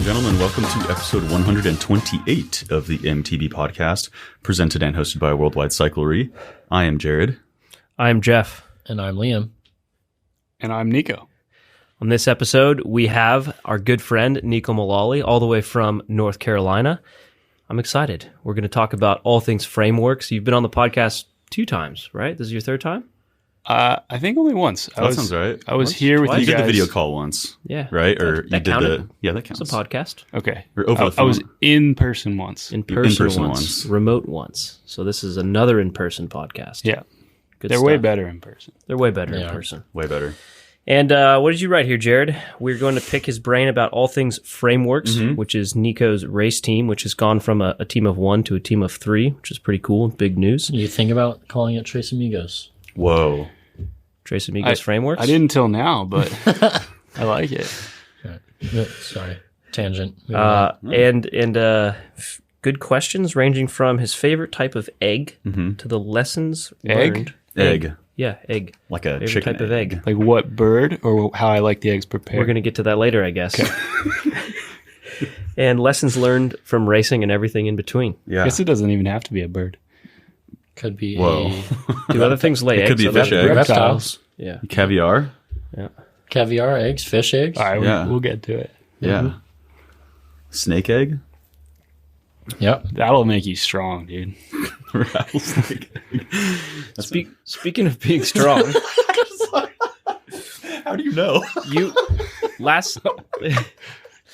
and gentlemen, welcome to episode 128 of the MTB podcast, presented and hosted by Worldwide Cyclery. I am Jared. I am Jeff. And I'm Liam. And I'm Neko. On this episode, we have our good friend, Neko Mulally, all the way from North Carolina. I'm excited. We're going to talk about all things frameworks. You've been on the podcast 2 times, right? This is your 3rd time? I think only once. That sounds right. I was here with you You guys. did the video call once. Yeah. Right? Or that you did counted? that counts. It's a podcast. Okay. Or over the I phone. was in person once. In person In-person once. once. Remote once. So this is another in-person podcast. Yeah. Good They're stuff. way better in person. They're way better in Yeah. person. Way better. And what did you write here, Jared? We're going to pick his brain about all things frameworks, which is Neko's race team, which has gone from a team of 1 to a team of 3, which is pretty cool. Big news. You think about calling it Trace Amigos. Whoa. Trace Amigos frameworks? I didn't till now, but I like it. Sorry. Tangent. Good questions ranging from his favorite type of egg to the lessons Egg? learned. Egg. Yeah, egg. Like a Favorite chicken type of egg. Like what bird or how I like the eggs prepared. We're going to get to that later, I guess. And lessons learned from racing and everything in between. Yeah. I guess it doesn't even have to be a bird. Could be Whoa. Do other things lay It eggs? could be a other fish than egg. reptiles. Yeah. Caviar. Caviar, eggs, fish eggs. All right, Yeah. we'll get to it. Yeah. Snake egg. Yep. That'll make you strong, dude. Rattlesnake egg. Speaking of being strong, How do you know? you last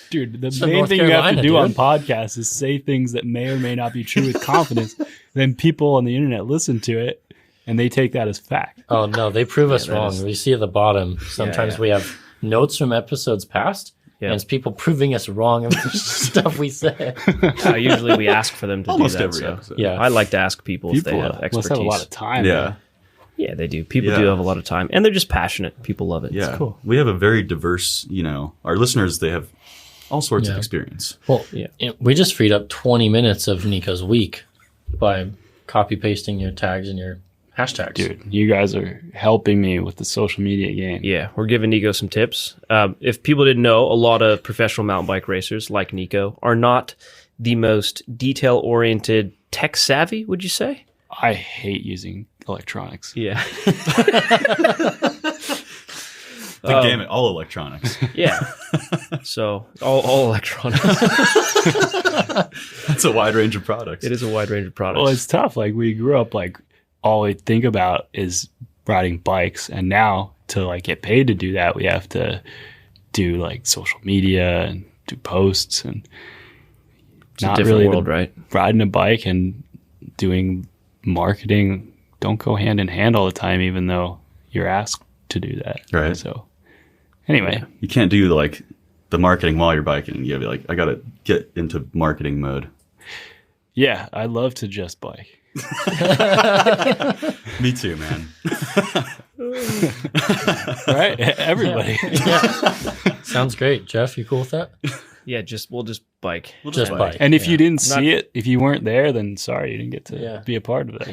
Dude, the So main North thing you have to Carolina, do on dude. podcasts is say things that may or may not be true with confidence. Then people on the internet listen to it and they take that as fact. Oh, no, they prove us that wrong. is- We see at the bottom, sometimes yeah. we have notes from episodes past, Yeah. and it's people proving us wrong of the stuff we said. usually we ask for them to Almost do that. every So episode. Yeah. I like to ask people if they People have expertise. must have a lot of time. Yeah. Yeah, they do. People Yeah. do have a lot of time, and they're just passionate. People love it. Yeah. cool. We have a very diverse, our listeners, they have all sorts of Yeah. experience. Well, Yeah. we just freed up 20 minutes of Neko's week by copy pasting your tags and your hashtags. Dude, you guys are helping me with the social media game. Yeah, we're giving Neko some tips. If people didn't know, a lot of professional mountain bike racers like Neko are not the most detail-oriented, tech-savvy, would you say? I hate using electronics. Yeah. The gamut, all electronics. Yeah. So, all electronics. That's a wide range of products. It is a wide range of products. Well, it's tough. Like we grew up all we think about is riding bikes, and now to get paid to do that, we have to do social media and do posts, and It's a different world, right? riding a bike and doing marketing don't go hand in hand all the time, even though you're asked to do that. Right. So anyway, You can't do the marketing while you're biking. You gotta be I gotta get into marketing mode. yeah, I love to just bike. Me too, man. Right? Everybody. Sounds great. Jeff, you cool with that? Yeah, we'll just bike. Just bike. And if Yeah. you didn't Not- see it, if you weren't there, then sorry, you didn't get to Yeah. be a part of it.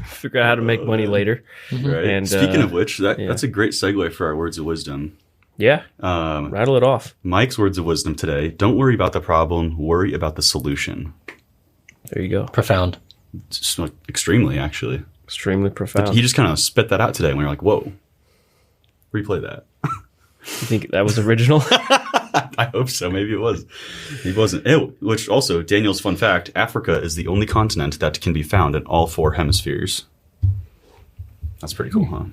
Figure out how to make money later. Right. And, Speaking of which, yeah. that's a great segue for our words of wisdom. Yeah, rattle it off. Mike's words of wisdom today: don't worry about the problem, worry about the solution. There you go. Profound. It's just, extremely, actually. Extremely profound. He just kind of spit that out today, and we were like, "Whoa!" Replay that. You think that was original? I hope so. Maybe it was. He wasn't. Which also, Daniel's fun fact: Africa is the only continent that can be found in all 4 hemispheres. That's pretty cool, huh?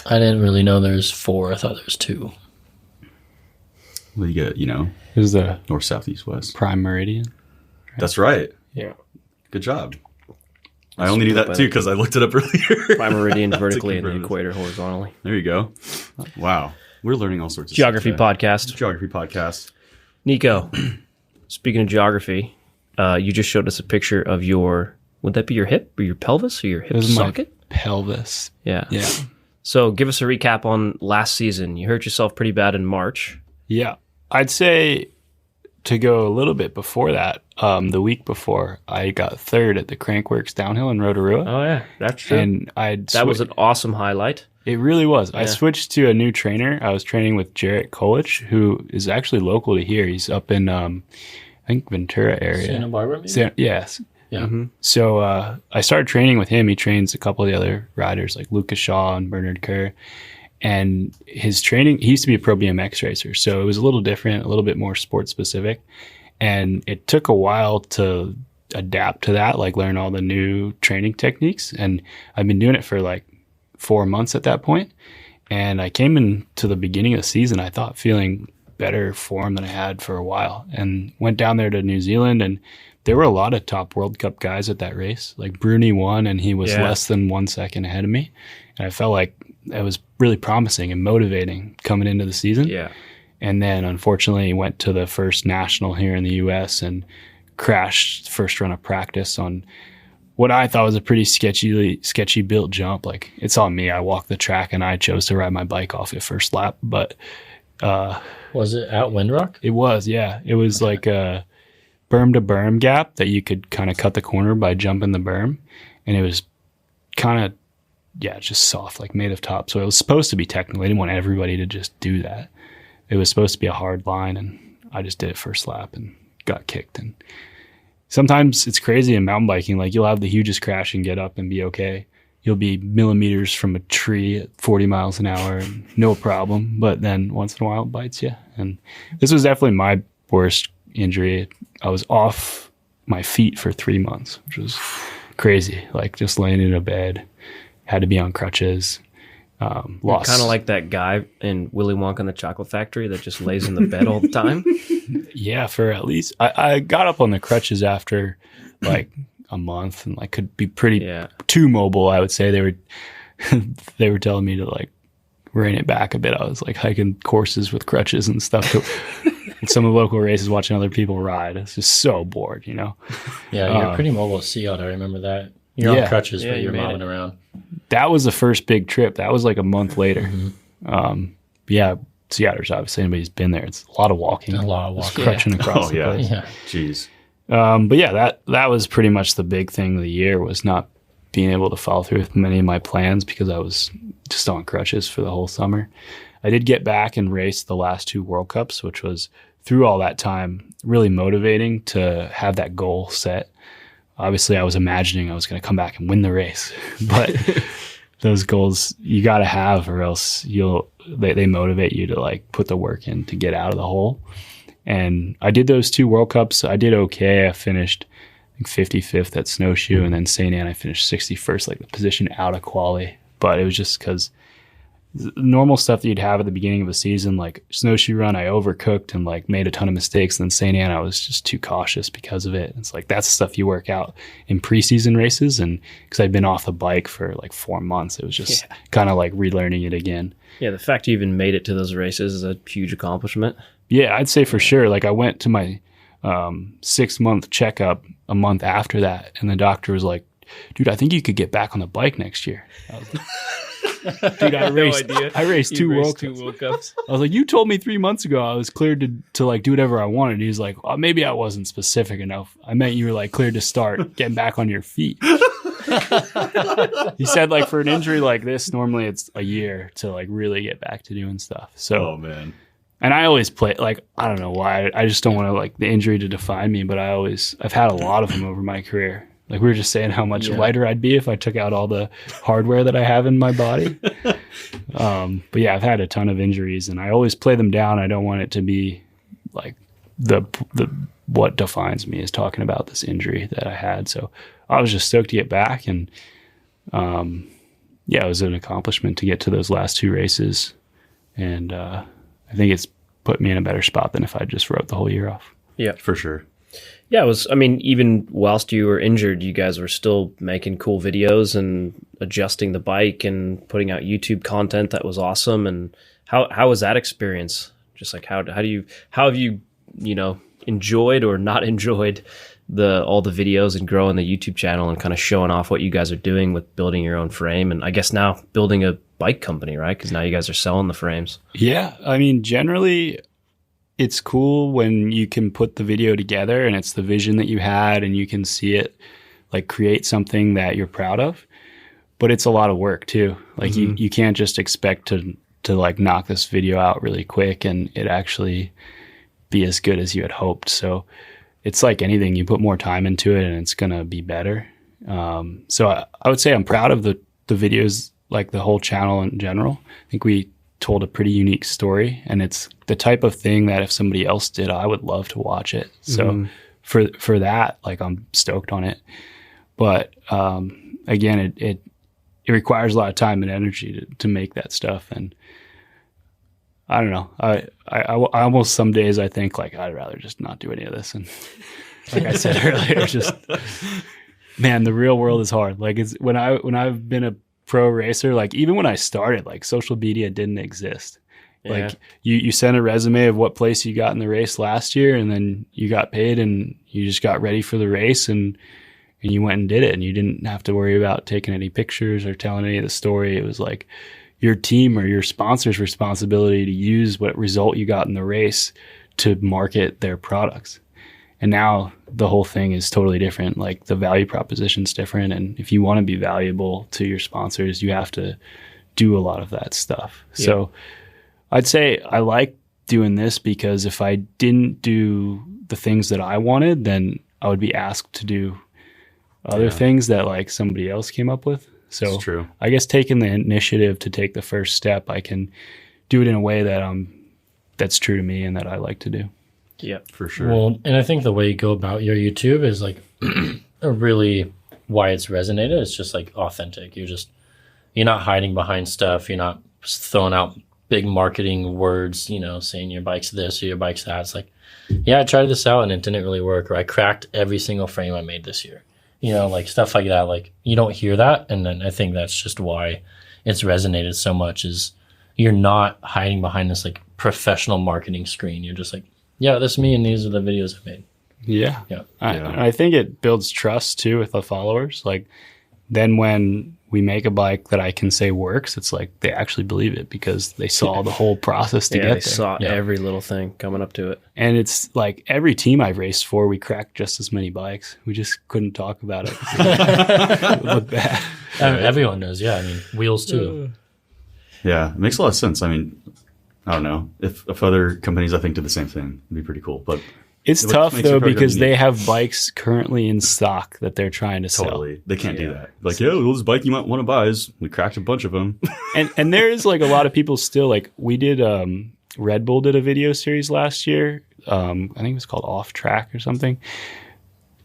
I didn't really know there's 4. I thought there's 2. Well, you get, Who's the north, south, east, west. prime meridian? That's right. Yeah. Good job. I only knew that too because I looked it up earlier. Prime meridian vertically and the confirm this. equator horizontally. There you go. Wow. We're learning all sorts of Geography stuff today. podcast. Geography podcast. Neko, speaking of geography, you just showed us a picture of would that be your hip or your pelvis or your hip This is my socket? pelvis. Yeah. Yeah. So give us a recap on last season. You hurt yourself pretty bad in March. Yeah. I'd say to go a little bit before that, the week before, I got 3rd at the Crankworks downhill in Rotorua. Oh, yeah. That's true. And that was an awesome highlight. It really was. I Yeah. switched to a new trainer. I was training with Jarrett Kolich, who is actually local to here. He's up in, I think, Ventura area. Santa Barbara, maybe? Yes. Yeah. So I started training with him. He trains a couple of the other riders like Lucas Shaw and Bernard Kerr. And his training, he used to be a Pro BMX racer. So it was a little different, a little bit more sport specific. And it took a while to adapt to that, like learn all the new training techniques. And I've been doing it for like 4 months at that point. And I came into the beginning of the season, I thought, feeling better form than I had for a while, and went down there to New Zealand, and there were a lot of top World Cup guys at that race. Like Bruni won, and he was less than 1 second ahead of me. And I felt like it was really promising and motivating coming into the season. Yeah. And then unfortunately went to the first national here in the US and crashed first run of practice on what I thought was a pretty sketchy built jump. Like, it's on me. I walked the track and I chose to ride my bike off at first lap. But Was it at Windrock? it was, yeah. It was like a berm to berm gap that you could kind of cut the corner by jumping the berm. And it was kind of, just soft, like made of top. So it was supposed to be technical. I didn't want everybody to just do that. It was supposed to be a hard line, and I just did it first lap and got kicked. And sometimes it's crazy in mountain biking. Like, you'll have the hugest crash and get up and be okay. You'll be millimeters from a tree at 40 miles an hour and no problem. But then once in a while it bites you. And this was definitely my worst injury. I was off my feet for 3 months, which was crazy. Like, just laying in a bed, had to be on crutches. Lost. Kind of like that guy in Willy Wonka and the Chocolate Factory that just lays in the bed all the time. Yeah, for at least I got up on the crutches after like a month, and like could be pretty too mobile. I would say they were telling me to like rein it back a bit. I was like hiking courses with crutches and stuff. Some of the local races, watching other people ride. It's just so bored, you know. Yeah, you're pretty mobile at Sea Otter. I remember that. You're on crutches, but you're mobbing around. That was the first big trip. That was like a month later. Yeah, Sea Otter's obviously, anybody's been there. It's a lot of walking. Crutching across the place. Yeah. Jeez. But yeah, that was pretty much the big thing of the year, was not being able to follow through with many of my plans because I was just on crutches for the whole summer. I did get back and race the last 2 World Cups, which was, through all that time, really motivating to have that goal set. Obviously, I was imagining I was going to come back and win the race, but those goals you got to have, or else they motivate you to like put the work in to get out of the hole. And I did those 2 World Cups. I did okay. I finished, I think, 55th at Snowshoe, and then St. Anne I finished 61st, like the position out of quali. But it was just because normal stuff that you'd have at the beginning of a season, like Snowshoe run, I overcooked and like made a ton of mistakes. And then St. Anne, I was just too cautious because of it. It's like, that's stuff you work out in preseason races. And because I'd been off the bike for like 4 months, it was just kind of like relearning it again. Yeah, the fact you even made it to those races is a huge accomplishment. Yeah, I'd say for sure. Like, I went to my 6-month checkup a month after that, and the doctor was like, dude, I think you could get back on the bike next year. I was like, dude, I raced 2 World Cups. I was like, you told me 3 months ago I was cleared to like do whatever I wanted. He was like, oh, maybe I wasn't specific enough. I meant you were like cleared to start getting back on your feet. He said, like, for an injury like this, normally it's a year to like really get back to doing stuff. So, oh man. And I always play, like, I don't know why. I just don't want to like the injury to define me, but I've had a lot of them over my career. Like, we were just saying how much lighter I'd be if I took out all the hardware that I have in my body. But yeah, I've had a ton of injuries, and I always play them down. I don't want it to be like the what defines me is talking about this injury that I had. So I was just stoked to get back, and it was an accomplishment to get to those last 2 races. And I think it's put me in a better spot than if I just wrote the whole year off. Yeah, for sure. Yeah, even whilst you were injured, you guys were still making cool videos and adjusting the bike and putting out YouTube content that was awesome. And how was that experience? Just like how have you enjoyed or not enjoyed all the videos and growing the YouTube channel and kind of showing off what you guys are doing with building your own frame, and I guess now building a bike company, right? Because now you guys are selling the frames. Yeah, I mean, generally, it's cool when you can put the video together and it's the vision that you had and you can see it like create something that you're proud of. but it's a lot of work too. Like you can't just expect to like knock this video out really quick and it actually be as good as you had hoped. So it's like anything, you put more time into it and it's going to be better. So I would say I'm proud of the videos, like the whole channel in general. I think we told a pretty unique story, and it's the type of thing that if somebody else did, I would love to watch it. So for that, like I'm stoked on it. But again, it requires a lot of time and energy to make that stuff. And I don't know. I almost some days I think like I'd rather just not do any of this. And like I said earlier, just man, the real world is hard. Like it's when I've been a pro racer, like even when I started, like social media didn't exist. Yeah. Like you sent a resume of what place you got in the race last year, and then you got paid and you just got ready for the race and you went and did it, and you didn't have to worry about taking any pictures or telling any of the story. It was like your team or your sponsor's responsibility to use what result you got in the race to market their products. And now the whole thing is totally different. Like the value proposition's different. And if you want to be valuable to your sponsors, you have to do a lot of that stuff. Yeah. So I'd say I like doing this because if I didn't do the things that I wanted, then I would be asked to do other things that like somebody else came up with. So That's true. I guess taking the initiative to take the first step, I can do it in a way that that's true to me and that I like to do. Yeah, for sure. Well, and I think the way you go about your YouTube is like really why it's resonated. It's just like authentic. You're not hiding behind stuff. You're not throwing out big marketing words, saying your bike's this or your bike's that. It's like, yeah, I tried this out and it didn't really work, or I cracked every single frame I made this year. Like stuff like that. Like you don't hear that. And then I think that's just why it's resonated so much is you're not hiding behind this like professional marketing screen. You're just like, yeah, this is me and these are the videos I made. Yeah. I think it builds trust too with the followers. Like then when we make a bike that I can say works, it's like they actually believe it because they saw the whole process to get there. They saw every little thing coming up to it. And it's like every team I've raced for, we cracked just as many bikes. We just couldn't talk about it. It looked bad. Everyone knows. Yeah. I mean, wheels too. Yeah. It makes a lot of sense. I mean, I don't know if other companies I think did the same thing. It'd be pretty cool, but it's tough though because they have bikes currently in stock that they're trying to sell. They can't do that. Like, well, this bike you might want to buy is we cracked a bunch of them. and there's like a lot of people still like we did. Red Bull did a video series last year. I think it was called Off Track or something.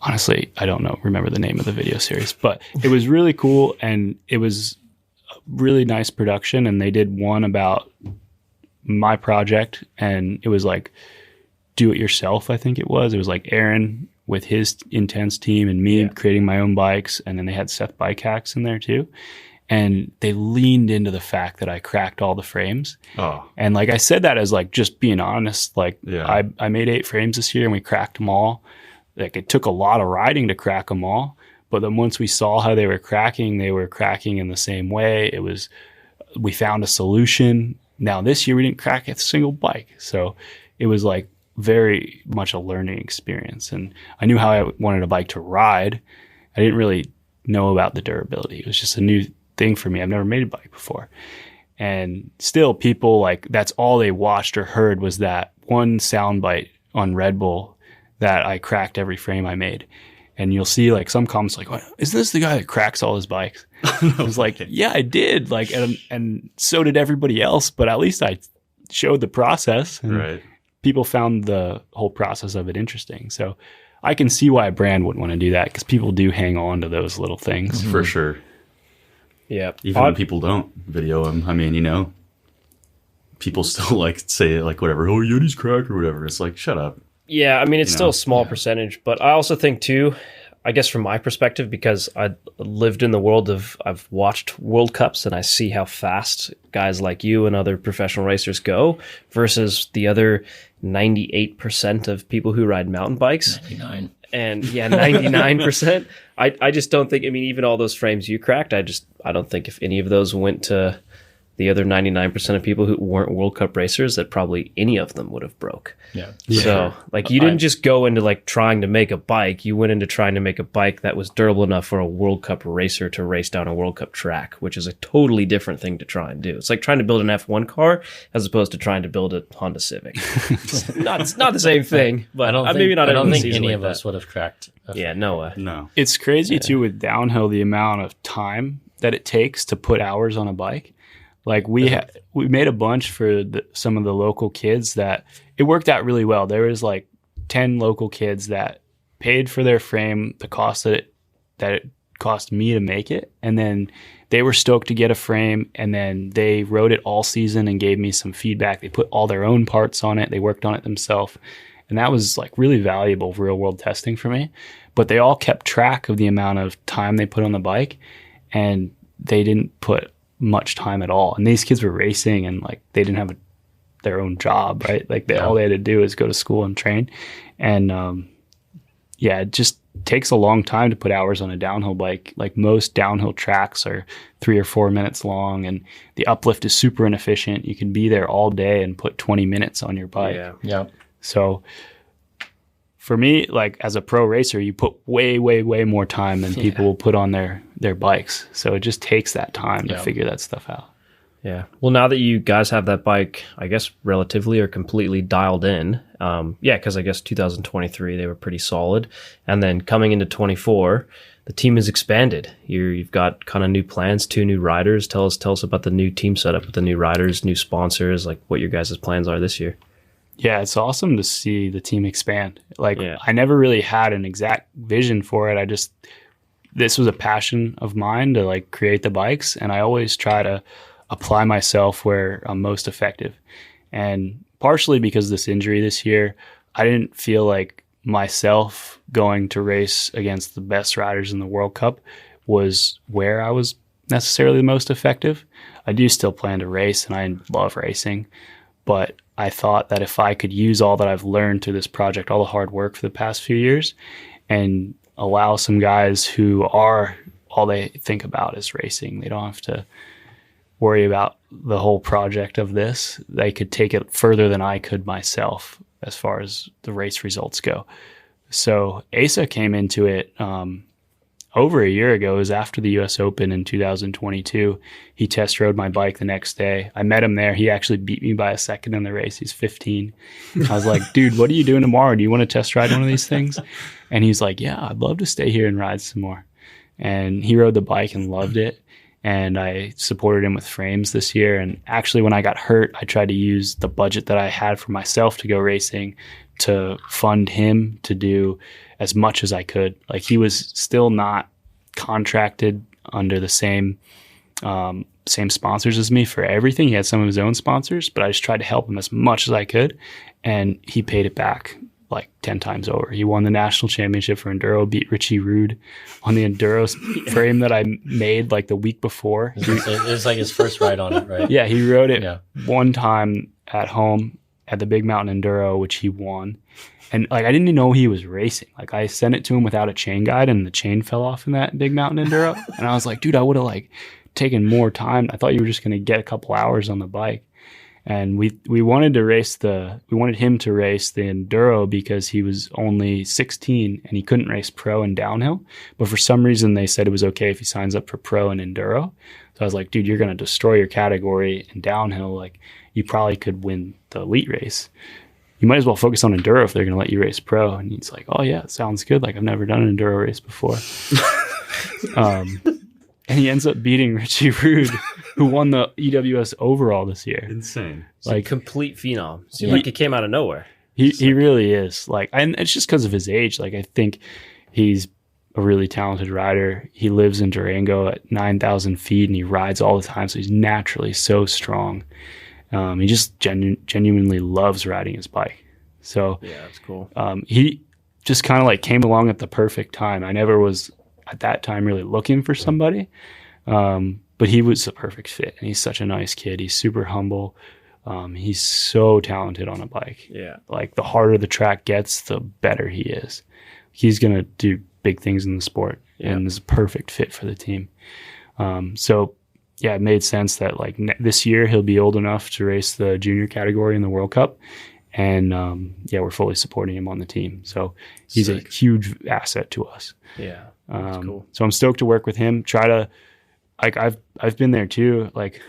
Honestly, I don't remember the name of the video series, but it was really cool and it was a really nice production. And they did one about my project, and it was like do it yourself. I think it was like Aaron with his intense team and me creating my own bikes. And then they had Seth Bike Hacks in there too. And they leaned into the fact that I cracked all the frames. Oh. And like I said that as like just being honest, like I made 8 frames this year and we cracked them all. Like it took a lot of riding to crack them all. But then once we saw how they were cracking in the same way. We found a solution. Now this year we didn't crack a single bike. So it was like very much a learning experience. And I knew how I wanted a bike to ride. I didn't really know about the durability. It was just a new thing for me. I've never made a bike before. And still people like that's all they watched or heard was that one soundbite on Red Bull that I cracked every frame I made. And you'll see like some comments like, isn't this the guy that cracks all his bikes? I was like, yeah, I did. Like, and so did everybody else, but at least I showed the process. And people found the whole process of it interesting. So I can see why a brand would want to do that because people do hang on to those little things. For sure. Yeah. Even when people don't video them, I mean, people still like say like whatever, oh, Yeti's crack or whatever. It's like, shut up. Yeah, I mean, it's still a small percentage, but I also think too, I guess from my perspective, because I lived in the world I've watched World Cups and I see how fast guys like you and other professional racers go versus the other 98% of people who ride mountain bikes. 99. And 99%. I just don't think, I mean, even all those frames you cracked, I don't think if any of those went to the other 99% of people who weren't World Cup racers that probably any of them would have broke. Yeah. So like you didn't just go into like trying to make a bike. You went into trying to make a bike that was durable enough for a World Cup racer to race down a World Cup track, which is a totally different thing to try and do. It's like trying to build an F1 car as opposed to trying to build a Honda Civic. It's not the same thing, but I don't think any of us would have cracked. Yeah, no way. No. It's crazy too with downhill, the amount of time that it takes to put hours on a bike. Like we made a bunch for some of the local kids that it worked out really well. There was like 10 local kids that paid for their frame, the cost that it cost me to make it. And then they were stoked to get a frame, and then they rode it all season and gave me some feedback. They put all their own parts on it. They worked on it themselves. And that was like really valuable real world testing for me. But they all kept track of the amount of time they put on the bike, and they didn't put much time at all. And these kids were racing, and like they didn't have their own job, right? Like all they had to do is go to school and train. And it just takes a long time to put hours on a downhill bike. Like most downhill tracks are 3 or 4 minutes long, and the uplift is super inefficient. You can be there all day and put 20 minutes on your bike. Yeah. So for me, like as a pro racer, you put way, way, way more time than people will put on their bikes. So it just takes that time to figure that stuff out. Yeah. Well, now that you guys have that bike, I guess relatively or completely dialed in, because I guess 2023 they were pretty solid, and then coming into 24, the team has expanded. You've got kind of new plans, 2 new riders. Tell us about the new team setup with the new riders, new sponsors, like what your guys' plans are this year. Yeah, it's awesome to see the team expand. Like I never really had an exact vision for it. This was a passion of mine to like create the bikes, and I always try to apply myself where I'm most effective. And partially because of this injury this year, I didn't feel like myself going to race against the best riders in the World Cup was where I was necessarily the most effective. I do still plan to race, and I love racing, but I thought that if I could use all that I've learned through this project, all the hard work for the past few years, and allow some guys who are all they think about is racing, they don't have to worry about the whole project of this. They could take it further than I could myself as far as the race results go. So Asa came into it over a year ago. It was after the US Open in 2022. He test rode my bike the next day. I met him there. He actually beat me by a second in the race. He's 15. I was like, dude, what are you doing tomorrow? Do you want to test ride one of these things? And he's like, yeah, I'd love to stay here and ride some more. And he rode the bike and loved it. And I supported him with frames this year. And actually, when I got hurt, I tried to use the budget that I had for myself to go racing to fund him to do as much as I could. Like he was still not contracted under the same sponsors as me for everything. He had some of his own sponsors, but I just tried to help him as much as I could. And he paid it back like 10 times over. He won the national championship for enduro, beat Richie Rude on the enduro frame that I made like the week before. It was like his first ride on it, right? Yeah, he rode it one time at home at the Big Mountain Enduro, which he won. And like I didn't even know he was racing. Like I sent it to him without a chain guide, and the chain fell off in that Big Mountain Enduro. And I was like, dude, I would have like taken more time. I thought you were just gonna get a couple hours on the bike. And we wanted him to race the enduro because he was only 16 and he couldn't race pro and downhill. But for some reason they said it was okay if he signs up for pro and enduro. So I was like, dude, you're gonna destroy your category in downhill. Like you probably could win the elite race. You might as well focus on enduro if they're gonna let you race pro. And he's like, oh yeah, it sounds good. Like I've never done an enduro race before. And he ends up beating Richie Rude, who won the EWS overall this year. Insane. Like complete phenom. Seemed like he came out of nowhere. He really is. Like, and it's just because of his age. Like, I think he's a really talented rider. He lives in Durango at 9,000 feet, and he rides all the time. So he's naturally so strong. He just genuinely loves riding his bike. So yeah, that's cool. He just kind of like came along at the perfect time. I never was at that time really looking for somebody, but he was a perfect fit. And he's such a nice kid. He's super humble. He's so talented on a bike. Yeah. Like the harder the track gets, the better he is. He's going to do big things in the sport and is a perfect fit for the team. So yeah, it made sense that like this year he'll be old enough to race the junior category in the World Cup. And yeah, we're fully supporting him on the team. So he's a huge asset to us. Yeah. That's cool. So I'm stoked to work with him. Try to, like, I've been there too. Like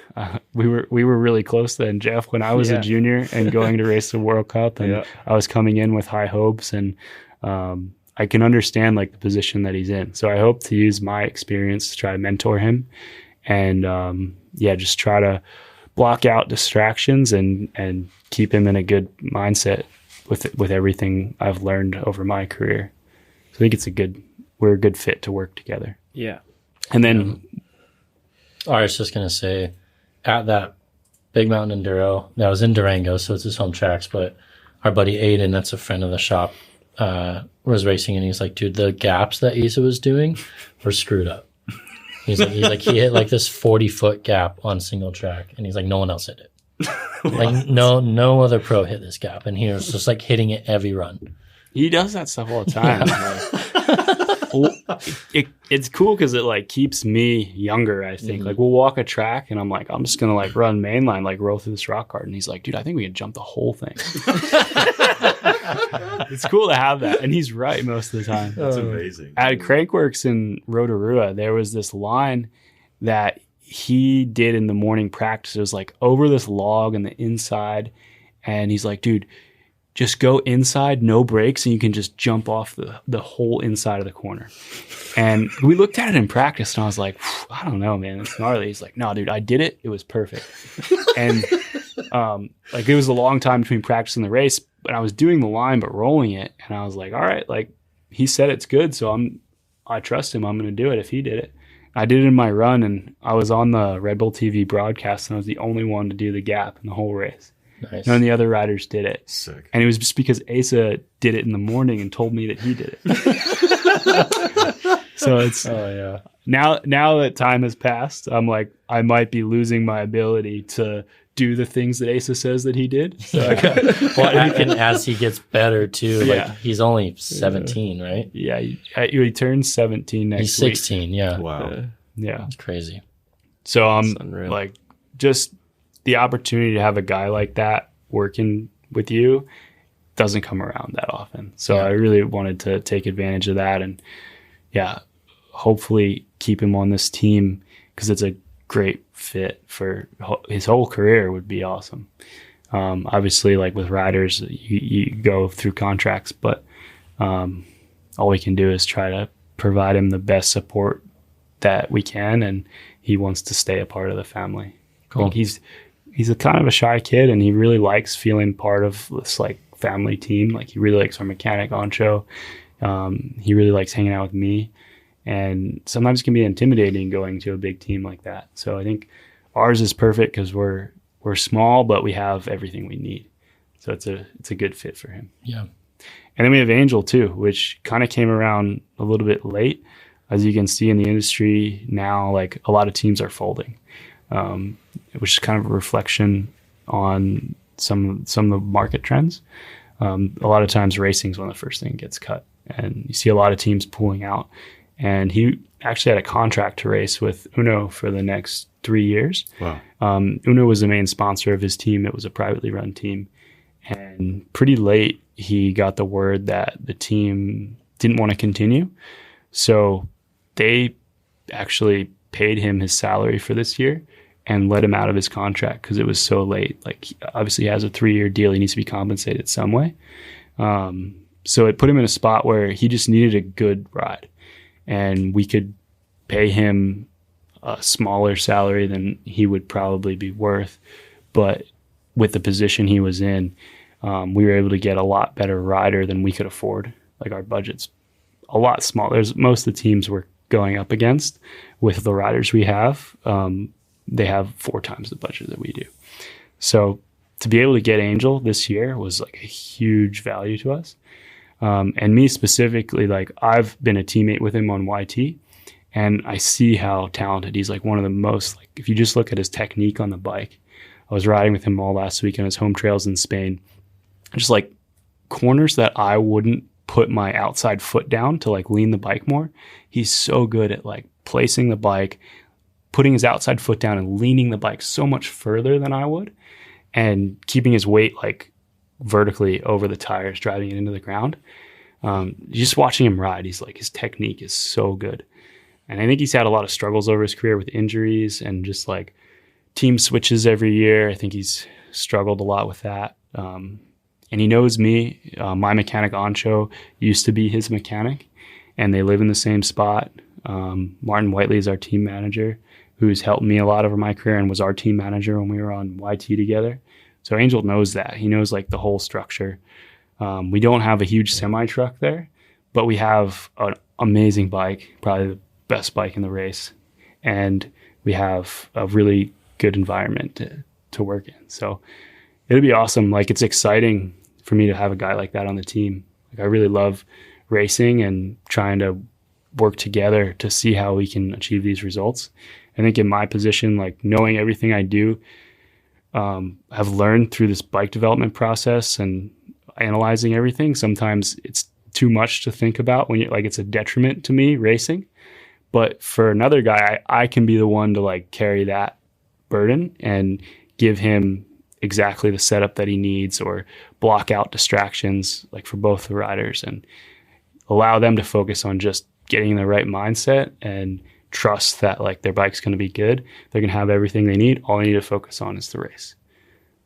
we were really close then, Jeff, when I was a junior and going to race the World Cup, and I was coming in with high hopes, and I can understand like the position that he's in. So I hope to use my experience to try to mentor him, and just try to block out distractions and keep him in a good mindset with everything I've learned over my career. So I think we're a good fit to work together. Yeah. And then I was just gonna say, at that Big Mountain Enduro, that was in Durango, so it's his home tracks, but our buddy Aiden, that's a friend of the shop, was racing, and he's like, dude, the gaps that Asa was doing were screwed up. He's like he hit like this 40-foot gap on single track, and he's like, no one else hit it. Like no other pro hit this gap, and he was just like hitting it every run. He does that stuff all the time. It's cool because it like keeps me younger, I think. Like we'll walk a track and I'm like, I'm just gonna like run mainline, like roll through this rock garden. He's like, dude, I think we can jump the whole thing. It's cool to have that. And he's right most of the time. That's amazing. At Crankworks in Rotorua, there was this line that he did in the morning practice. It was like over this log on the inside. And he's like, dude, just go inside, no brakes, and you can just jump off the whole inside of the corner. And we looked at it in practice, and I was like, I don't know, man, it's gnarly. He's like, no, dude, I did it. It was perfect. And like it was a long time between practice and the race, but I was doing the line but rolling it, and I was like, all right, like he said it's good, so I trust him. I'm going to do it if he did it. I did it in my run, and I was on the Red Bull TV broadcast, and I was the only one to do the gap in the whole race. Nice. None of the other riders did it. Sick. And it was just because Asa did it in the morning and told me that he did it. So it's now that time has passed, I'm like, I might be losing my ability to do the things that Asa says that he did. So and as he gets better too, like he's only 17, right? Yeah, he turns 17 next week. He's 16, yeah. Wow. Yeah. It's crazy. So I'm unreal. like, just the opportunity to have a guy like that working with you doesn't come around that often. So I really wanted to take advantage of that, and hopefully keep him on this team because it's a great fit for his whole career. Would be awesome. Obviously, like with riders, you go through contracts, but all we can do is try to provide him the best support that we can, and he wants to stay a part of the family. Cool. Like he's a kind of a shy kid, and he really likes feeling part of this like family team. Like he really likes our mechanic on show. He really likes hanging out with me, and sometimes it can be intimidating going to a big team like that. So I think ours is perfect because we're small, but we have everything we need. So it's a good fit for him. Yeah. And then we have Angel too, which kind of came around a little bit late. As you can see in the industry now, like a lot of teams are folding. Which is kind of a reflection on some of the market trends. A lot of times racing is when the first thing gets cut, and you see a lot of teams pulling out. And he actually had a contract to race with Uno for the next 3 years. Wow. Uno was the main sponsor of his team. It was a privately run team. And pretty late, he got the word that the team didn't want to continue. So they actually paid him his salary for this year and let him out of his contract because it was so late. Like, obviously he has a 3-year deal. He needs to be compensated some way. So it put him in a spot where he just needed a good ride. And we could pay him a smaller salary than he would probably be worth. But with the position he was in, we were able to get a lot better rider than we could afford. Like, our budget's a lot smaller. Most of the teams we're going up against with the riders we have, they have 4 times the budget that we do. So to be able to get Angel this year was like a huge value to us. And me specifically, like, I've been a teammate with him on YT, and I see how talented he's. Like, one of the most, like, if you just look at his technique on the bike, I was riding with him all last week on his home trails in Spain, just like corners that I wouldn't put my outside foot down to like lean the bike more. He's so good at like placing the bike, putting his outside foot down and leaning the bike so much further than I would, and keeping his weight like vertically over the tires, driving it into the ground. Just watching him ride, he's like, his technique is so good. And I think he's had a lot of struggles over his career with injuries and just like team switches every year. I think he's struggled a lot with that. And he knows me. My mechanic Ancho used to be his mechanic, and they live in the same spot. Martin Whiteley is our team manager, who's helped me a lot over my career and was our team manager when we were on YT together. So Angel knows that. He knows like the whole structure. We don't have a huge semi truck there, but we have an amazing bike, probably the best bike in the race. And we have a really good environment to work in. So it'll be awesome. Like, it's exciting for me to have a guy like that on the team. Like, I really love racing and trying to work together to see how we can achieve these results. I think in my position, like knowing everything I do, I've learned through this bike development process and analyzing everything. Sometimes it's too much to think about when you're like, it's a detriment to me racing. But for another guy, I can be the one to like carry that burden and give him exactly the setup that he needs, or block out distractions like for both the riders, and allow them to focus on just getting in the right mindset and trust that like their bike's going to be good. They're going to have everything they need. All they need to focus on is the race.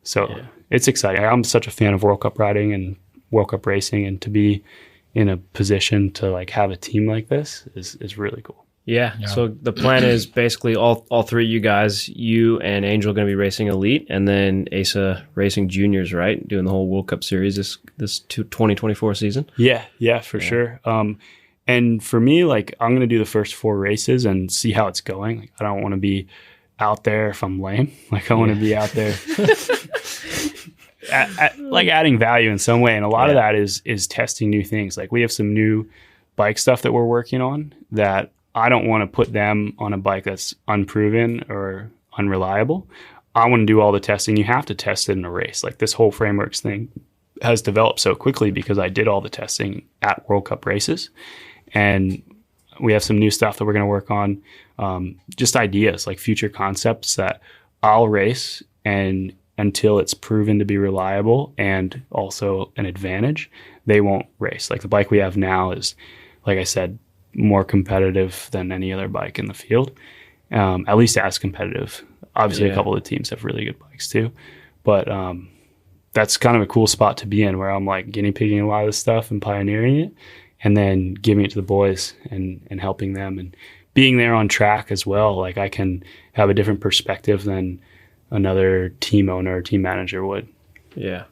So It's exciting. I'm such a fan of World Cup riding and World Cup racing, and to be in a position to like have a team like this is really cool. Yeah. So the plan is basically all three of you guys, you and Angel, going to be racing Elite, and then Asa racing Juniors, right? Doing the whole World Cup series this 2024 season. Yeah, for sure. And for me, like, I'm going to do the first 4 races and see how it's going. Like, I don't want to be out there if I'm lame. Like, I want to be out there like adding value in some way. And a lot of that is testing new things. Like, we have some new bike stuff that we're working on that I don't want to put them on a bike that's unproven or unreliable. I want to do all the testing. You have to test it in a race. Like, this whole frameworks thing has developed so quickly because I did all the testing at World Cup races. And we have some new stuff that we're going to work on, just ideas, like future concepts that I'll race, and until it's proven to be reliable and also an advantage, they won't race. Like, the bike we have now is, like I said, more competitive than any other bike in the field, at least as competitive. Obviously, a couple of the teams have really good bikes too, but that's kind of a cool spot to be in, where I'm like guinea pigging a lot of this stuff and pioneering it, and then giving it to the boys and helping them and being there on track as well. Like, I can have a different perspective than another team owner or team manager would. Yeah.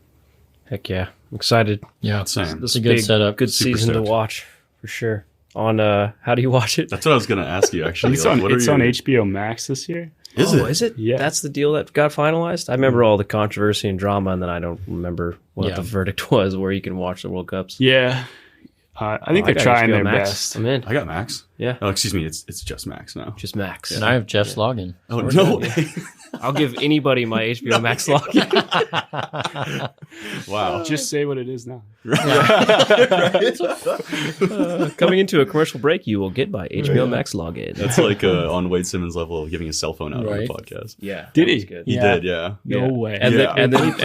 Heck yeah. I'm excited. Yeah. Same. This is a good setup. Good Super season stoked. to watch for sure. On how do you watch it? That's what I was going to ask you, actually. It's Like, on HBO Max this year. Is it? Is it? Yeah. That's the deal that got finalized? I remember all the controversy and drama, and then I don't remember what the verdict was where you can watch the World Cups. Yeah. I think they're got trying HBO their Max. best. I'm in. I got Max. Yeah. Oh, excuse me. It's just Max now. Just Max. And I have Jeff's login. Oh, no. I'll give anybody my HBO Max login. Wow. Just say what it is now. Coming into a commercial break, you will get my HBO Max login. That's like on Wade Simmons' level of giving his cell phone out on the Right. podcast. Yeah. Did that he? was good. He did, yeah. No way. And Yeah.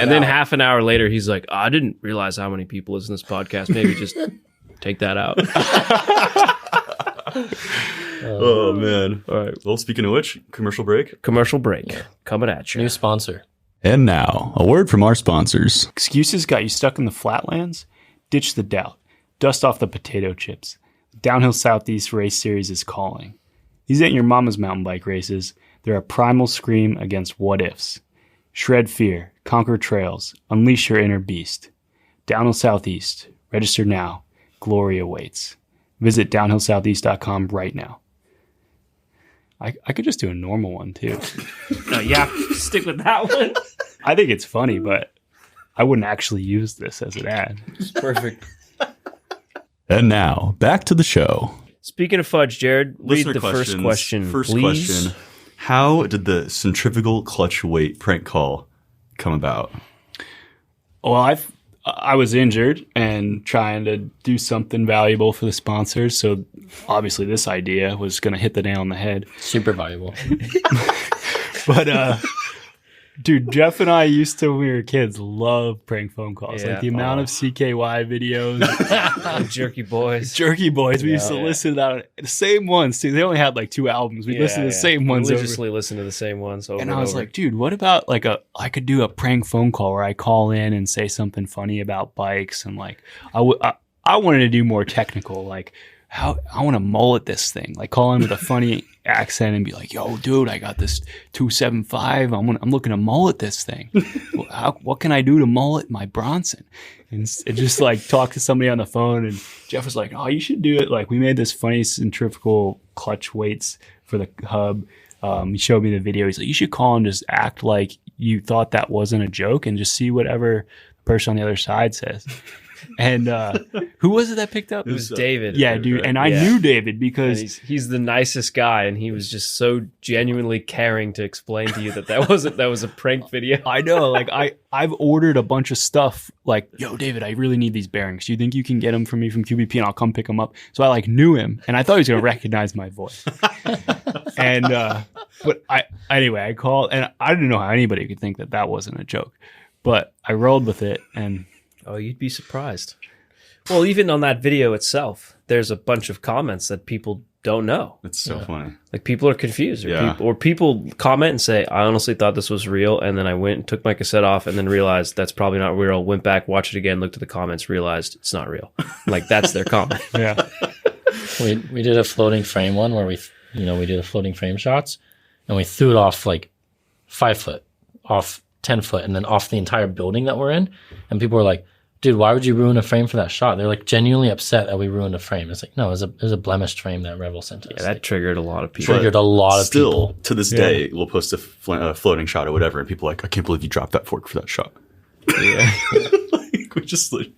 then half an hour later, he's like, I didn't realize how many people listen to this podcast. Maybe just take that out. Oh, man. All right. Well, speaking of which, commercial break. Commercial break. Coming at you. New sponsor. And now, a word from our sponsors. Excuses got you stuck in the flatlands? Ditch the doubt. Dust off the potato chips. The Downhill Southeast Race Series is calling. These ain't your mama's mountain bike races. They're a primal scream against what-ifs. Shred fear. Conquer trails. Unleash your inner beast. Downhill Southeast. Register now. Glory awaits. Visit downhillsoutheast.com right now. I could just do a normal one, too. No, yeah, stick with that one. I think it's funny, but I wouldn't actually use this as an ad. Perfect. And now, back to the show. Speaking of fudge, Jared, read Listener the first question, First please. question. How did the centrifugal clutch weight prank call come about? Well, I was injured and trying to do something valuable for the sponsors. So obviously this idea was going to hit the nail on the head. Super valuable. But, dude, Jeff and I used to, when we were kids, love prank phone calls. Yeah. Like the amount of CKY videos. Jerky Boys. Jerky Boys. We used to listen to that. The same ones, too. They only had like 2 albums. We listened to the same ones over. Religiously listen to the same ones over And I was like, dude, what about like I could do a prank phone call where I call in and say something funny about bikes. And like, I wanted to do more technical, like how I want to mullet this thing, like call in with a funny accent and be like, yo, dude, I got this 275. I'm looking to mullet this thing. What can I do to mullet my Bronson? And just like talk to somebody on the phone. And Jeff was like, oh, you should do it. Like we made this funny centrifugal clutch weights for the hub. He showed me the video. He's like, you should call and just act like you thought that wasn't a joke and just see whatever the person on the other side says. And who was it that picked up? It was David. Yeah, dude. And I knew David because he's the nicest guy, and he was just so genuinely caring to explain to you that was a prank video. I know. Like I've ordered a bunch of stuff. Like, yo, David, I really need these bearings. Do you think you can get them for me from QBP, and I'll come pick them up? So I like knew him, and I thought he was gonna recognize my voice. And but I called, and I didn't know how anybody could think that wasn't a joke, but I rolled with it and. Oh, you'd be surprised. Well, even on that video itself, there's a bunch of comments that people don't know. It's so funny. Like people are confused, or people comment and say, "I honestly thought this was real," and then I went and took my cassette off, and then realized that's probably not real. Went back, watched it again, looked at the comments, realized it's not real. Like that's their comment. Yeah. We did a floating frame one where we did a floating frame shots, and we threw it off like 5 foot, off 10 foot, and then off the entire building that we're in, and people were like, dude, why would you ruin a frame for that shot? They're like genuinely upset that we ruined a frame. It's like, no, it was a blemished frame that Revel sent us. Yeah, that triggered a lot of people. Still, to this day, we'll post a floating shot or whatever, and people are like, I can't believe you dropped that fork for that shot. Yeah. Like, we just like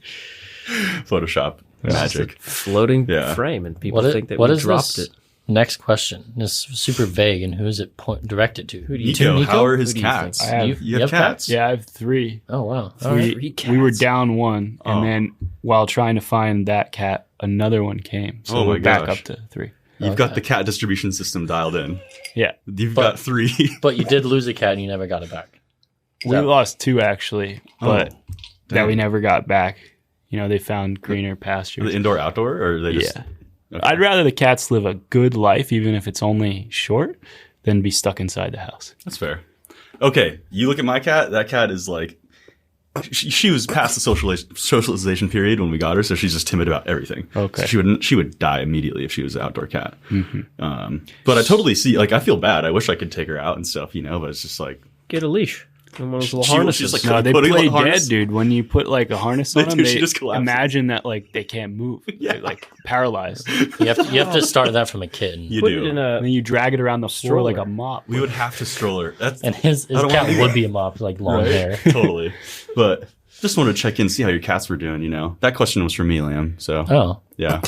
Photoshop magic. Floating frame, and people think that we dropped it. Next question. This is super vague, and who is it directed to? Who do you How are his cats? You have cats? Yeah, I have 3. Oh, wow. Three cats. We were down 1, and then while trying to find that cat, another one came. So we're back up to 3. You've got the cat distribution system dialed in. Yeah. You've got 3. But you did lose a cat, and you never got it back. We lost 2, actually, but that we never got back. You know, they found greener pastures. Are they indoor-outdoor, or are they just... Yeah. Okay. I'd rather the cats live a good life, even if it's only short, than be stuck inside the house. That's fair. Okay, you look at my cat. That cat is like, she was past the socialization period when we got her, so she's just timid about everything. Okay, so she would die immediately if she was an outdoor cat. Mm-hmm. But I totally see. Like, I feel bad. I wish I could take her out and stuff, but it's just like, get a leash. One of those little harnesses. Like, no, they play dead, dude. When you put like a harness on them, they just imagine that like they can't move. Yeah. They're like paralyzed. You have to start that from a kitten. You put do. It in and then you drag it around the floor like a mop. We would have to stroll her. And his cat would be a mop, like long hair. Totally. But just wanted to check in, see how your cats were doing. That question was for me, Liam. So yeah.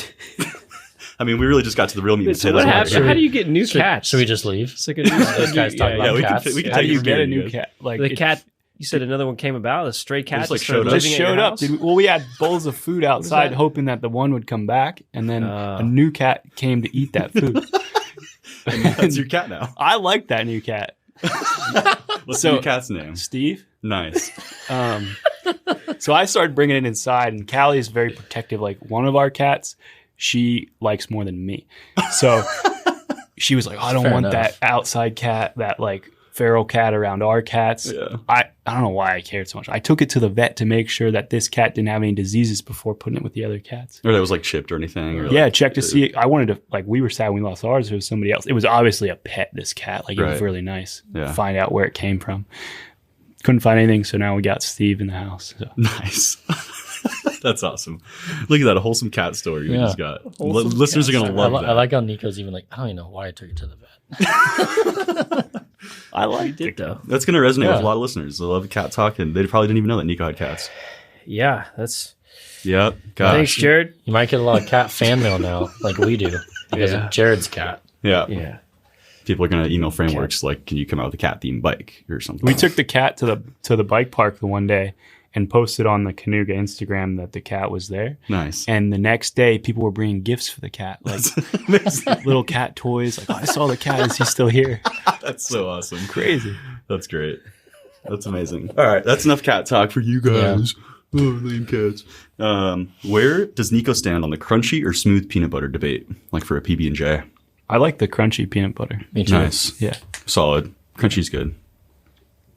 I mean, we really just got to the real meat and potatoes. How do you get new cats? Should we just leave? It's like a new guys talk about cats. We can how do you get a new cat? Like the cat. You said another one came about. A stray cat just showed up. Dude. Well, we had bowls of food outside, hoping that the one would come back, and then a new cat came to eat that food. And that's your cat now. I like that new cat. What's the new cat's name? Steve. Nice. So I started bringing it inside, and Callie is very protective. Like one of our cats, she likes more than me. So she was like, I don't want that outside cat, that like feral cat around our cats. Yeah. I don't know why I cared so much. I took it to the vet to make sure that this cat didn't have any diseases before putting it with the other cats. Or that was like chipped or anything. Or check to see. I wanted to, like, we were sad when we lost ours. It was somebody else. It was obviously a pet, this cat. Like, it was really nice to find out where it came from. Couldn't find anything, so now we got Steve in the house. So. Nice. That's awesome. Look at that, a wholesome cat story we just got. Listeners are going to love that. I like how Nico's even like, I don't even know why I took it to the vet. I liked it, though. That's going to resonate with a lot of listeners. They love cat talk, and they probably didn't even know that Nico had cats. Yeah, that's... Yep. Gosh. Thanks, Jared. You might get a lot of cat fan mail now, like we do, because of Jared's cat. Yeah. People are going to email frameworks like, can you come out with a cat-themed bike or something? We took the cat to the bike park the one day, and posted on the Canuga Instagram that the cat was there. Nice. And the next day, people were bringing gifts for the cat, like little cat toys. Like, I saw the cat. Is he still here? That's so awesome. Crazy. That's great. That's amazing. All right, that's enough cat talk for you guys. Yeah. Oh, lame cats. Where does Neko stand on the crunchy or smooth peanut butter debate, like for a PB&J? I like the crunchy peanut butter. Me too. Nice. Yeah. Solid. Crunchy's good.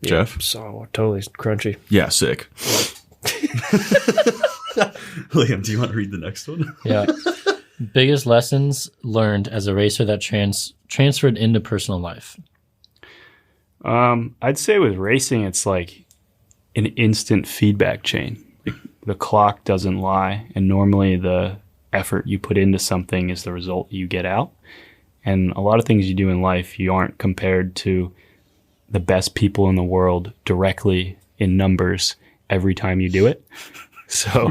Jeff? So totally crunchy. Yeah, sick. Liam, do you want to read the next one? Yeah. Biggest lessons learned as a racer that transferred into personal life. I'd say with racing, it's like an instant feedback chain. The clock doesn't lie, and normally the effort you put into something is the result you get out. And a lot of things you do in life, you aren't compared to the best people in the world directly in numbers every time you do it. So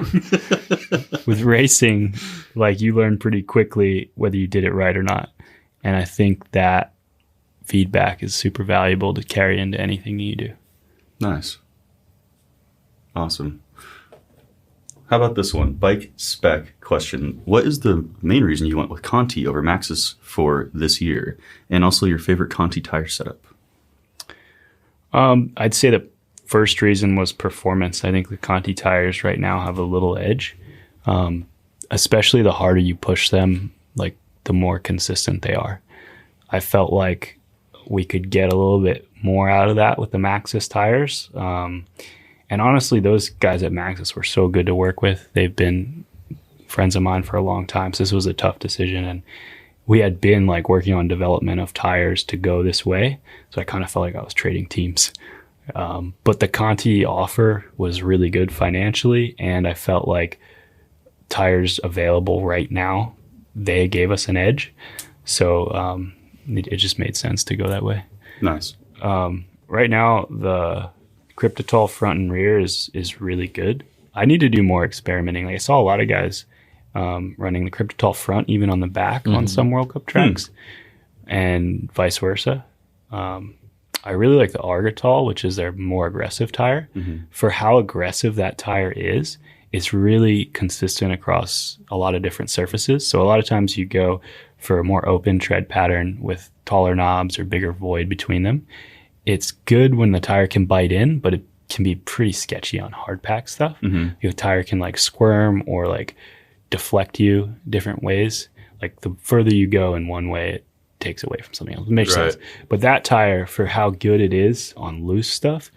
with racing, like, you learn pretty quickly whether you did it right or not. And I think that feedback is super valuable to carry into anything you do. Nice. Awesome. How about this one? Bike spec question. What is the main reason you went with Conti over Maxxis for this year? And also your favorite Conti tire setup? I'd say the first reason was performance. I think the Conti tires right now have a little edge, especially the harder you push them, like the more consistent they are. I felt like we could get a little bit more out of that with the Maxxis tires. And honestly, those guys at Maxxis were so good to work with. They've been friends of mine for a long time. So this was a tough decision. And we had been like working on development of tires to go this way. So I kind of felt like I was trading teams. But the Conti offer was really good financially. And I felt like tires available right now, they gave us an edge. So it just made sense to go that way. Nice. Right now, the Cryptotol front and rear is really good. I need to do more experimenting. Like, I saw a lot of guys running the Cryptotol front, even on the back on some World Cup tracks, and vice versa. I really like the Argotol, which is their more aggressive tire. For how aggressive that tire is, it's really consistent across a lot of different surfaces. So a lot of times you go for a more open tread pattern with taller knobs or bigger void between them. It's good when the tire can bite in, but it can be pretty sketchy on hard pack stuff. Your tire can like squirm or like deflect you different ways. Like the further you go in one way, it takes away from something else. It makes sense. But that tire, for how good it is on loose stuff,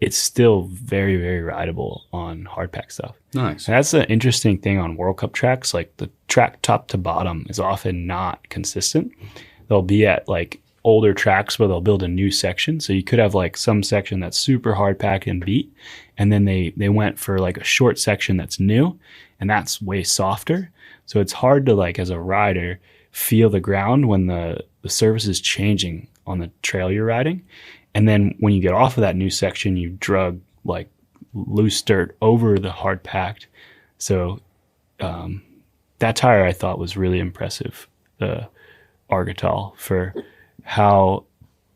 it's still very, very rideable on hard pack stuff. Nice. And that's the interesting thing on World Cup tracks. Like, the track top to bottom is often not consistent. They'll be at like older tracks where they'll build a new section. So you could have like some section that's super hard packed and beat, and then they went for like a short section that's new, and that's way softer. So it's hard to, like, as a rider, feel the ground when the surface is changing on the trail you're riding. And then when you get off of that new section, you drug like loose dirt over the hard packed. So that tire I thought was really impressive, the Argotol, for how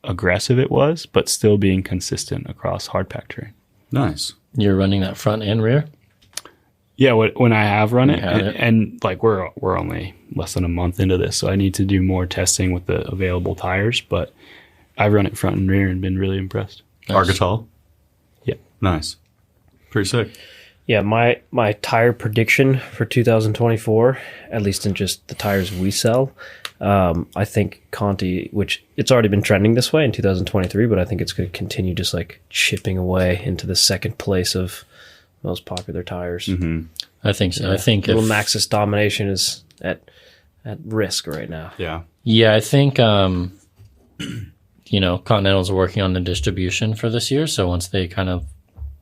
aggressive it was, but still being consistent across hard pack terrain. Nice. You're running that front and rear? Yeah, when I have run it, and like we're only less than a month into this, so I need to do more testing with the available tires, but I've run it front and rear and been really impressed. Nice. Argotol? Yeah. Nice. Pretty sick. Yeah, my tire prediction for 2024, at least in just the tires we sell, I think Conti, which it's already been trending this way in 2023, but I think it's going to continue just like chipping away into the second place of most popular tires. I think so. I think little Maxxis domination is at risk right now. Yeah, I think Continental's working on the distribution for this year. So once they kind of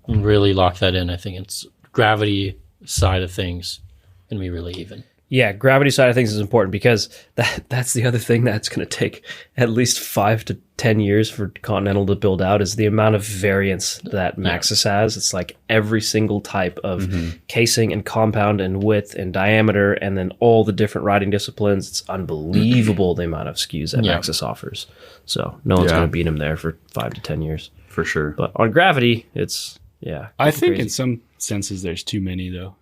really lock that in, I think it's gravity side of things going to be really even. Yeah, gravity side of things is important because that's the other thing that's going to take at least 5 to 10 years for Continental to build out, is the amount of variance that Maxxis has. It's like every single type of casing and compound and width and diameter, and then all the different riding disciplines. It's unbelievable the amount of SKUs that Maxxis offers. So no one's going to beat them there for 5 to 10 years. For sure. But on gravity, it's Yeah. I it's think crazy. in some senses there's too many though.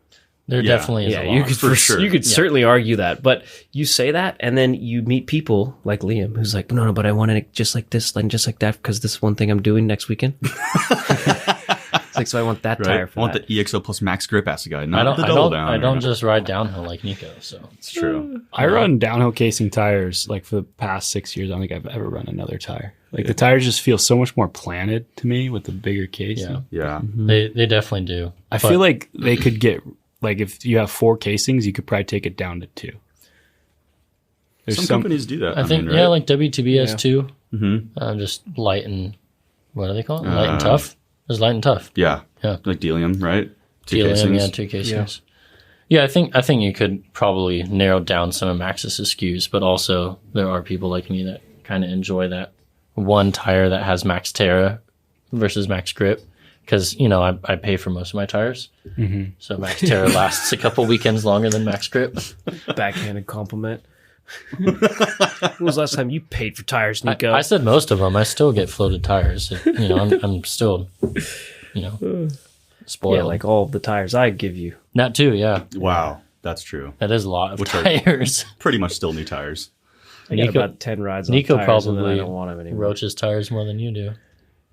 There definitely is Yeah, a lot. you could for sure. You could certainly argue that, but you say that, and then you meet people like Liam, who's like, no, but I want it just like this and just like that because this is one thing I'm doing next weekend. It's like, so I want that tire Right? I for want that. the EXO plus max grip acid guy, I not don't. the I double don't. down. I or don't not. just ride downhill like Nico. So It's true. I run downhill casing tires like for the past 6 years. I don't think I've ever run another tire. Like the tires just feel so much more planted to me with the bigger casing. yeah, Yeah. they definitely do. I feel like they could get like if you have 4 casings, you could probably take it down to 2. There's Some companies do that. I think mean, yeah, right? like WTB has two. Mhm. Just light and what do they call it? Light and tough. There's light and tough. Yeah. Yeah. Like Delium, right? 2 Helium, casings. yeah, 2 casings. Yeah, I think you could probably narrow down some of Max's SKUs, but also there are people like me that kind of enjoy that one tire that has Max Terra versus Max Grip. Because, I pay for most of my tires. Mm-hmm. So Max Terra lasts a couple weekends longer than Max Grip. Backhanded compliment. When was the last time you paid for tires, Nico? I said most of them. I still get floated tires. I'm still, spoiled. yeah, like all of the tires I give you. That too, yeah. Wow. That's true. That is a lot of Which are- tires. Pretty much still new tires. I got Nico- about 10 rides on Nico tires, and then I probably don't want them anymore. roaches tires more than you do.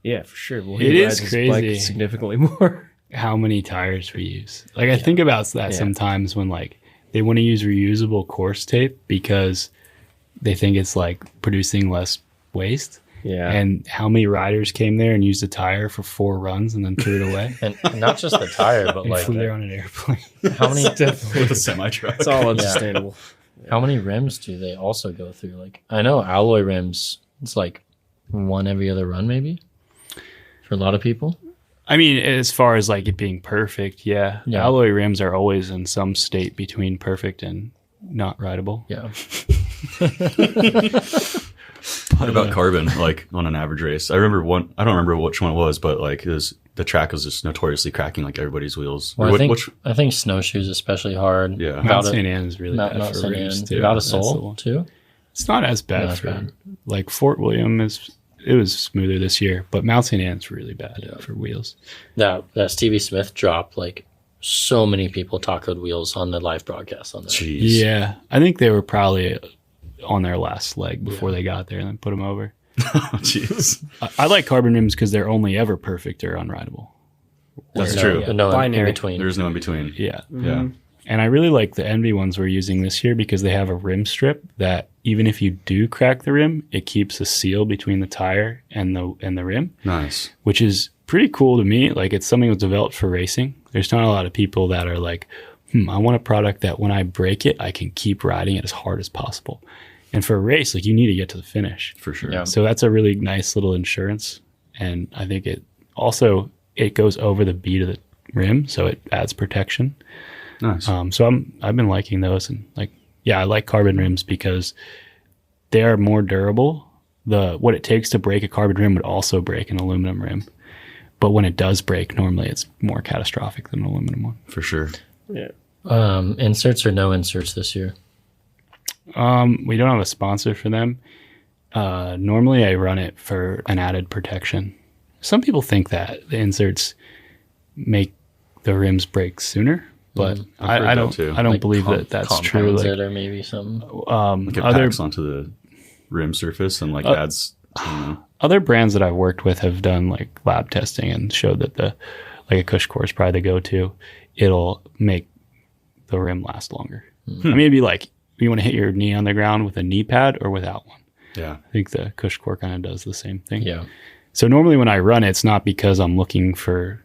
Yeah, for sure. Well, It he is rides his bike crazy. significantly more. how many tires we use. Like I think about that sometimes when like they want to use reusable course tape because they think it's like producing less waste. Yeah. And how many riders came there and used a tire for 4 runs and then threw it away? And not just the tire, but And like flew there on an airplane. how many With a semi truck. It's all unsustainable. how many rims do they also go through? Like I know alloy rims, it's like one every other run maybe for a lot of people. I mean, as far as like it being perfect, yeah. Yeah. Alloy rims are always in some state between perfect and not rideable. Yeah. What about carbon, like on an average race? I don't remember which one it was, but like the track was just notoriously cracking like everybody's wheels. Well, Or I think snowshoes especially hard. Yeah. Mount St. Anne is really Mount bad for St. rims Anne. too. About a That's the Soul one. too. It's not as bad Not as for bad. like Fort William it was smoother this year, but Mount St. Anne's really bad for wheels. That Stevie Smith drop, like so many people tacoed wheels on the live broadcast on that. Jeez. Yeah, I think they were probably on their last leg before they got there and then put them over. Jeez. I like carbon rims because they're only ever perfect or unrideable. That's No, true. yeah, no in Binary. between. There's no in between. Yeah. Yeah. And I really like the Envy ones we're using this year because they have a rim strip that even if you do crack the rim, it keeps a seal between the tire and the rim, Nice. which is pretty cool to me. Like it's something that's developed for racing. There's not a lot of people that are like, I want a product that when I break it, I can keep riding it as hard as possible. And for a race, like you need to get to the finish. For sure. Yeah. So that's a really nice little insurance. And I think it goes over the bead of the rim, so it adds protection. Nice. So I've been liking those, and I like carbon rims because they are more durable. What it takes to break a carbon rim would also break an aluminum rim, but when it does break, normally it's more catastrophic than an aluminum one. For sure. Yeah. Inserts or no inserts this year? We don't have a sponsor for them. Normally I run it for an added protection. Some people think that the inserts make the rims break sooner, but I've heard I that don't. too. I don't believe that's true. compounds Like, it or maybe something. Like it packs onto the rim surface and like adds. other brands that I've worked with have done like lab testing and showed that a Cush core is probably the go-to. It'll make the rim last longer. I mean, it'd be like you want to hit your knee on the ground with a knee pad or without one. Yeah. I think the Cush core kind of does the same thing. Yeah. So normally when I run it, it's not because I'm looking for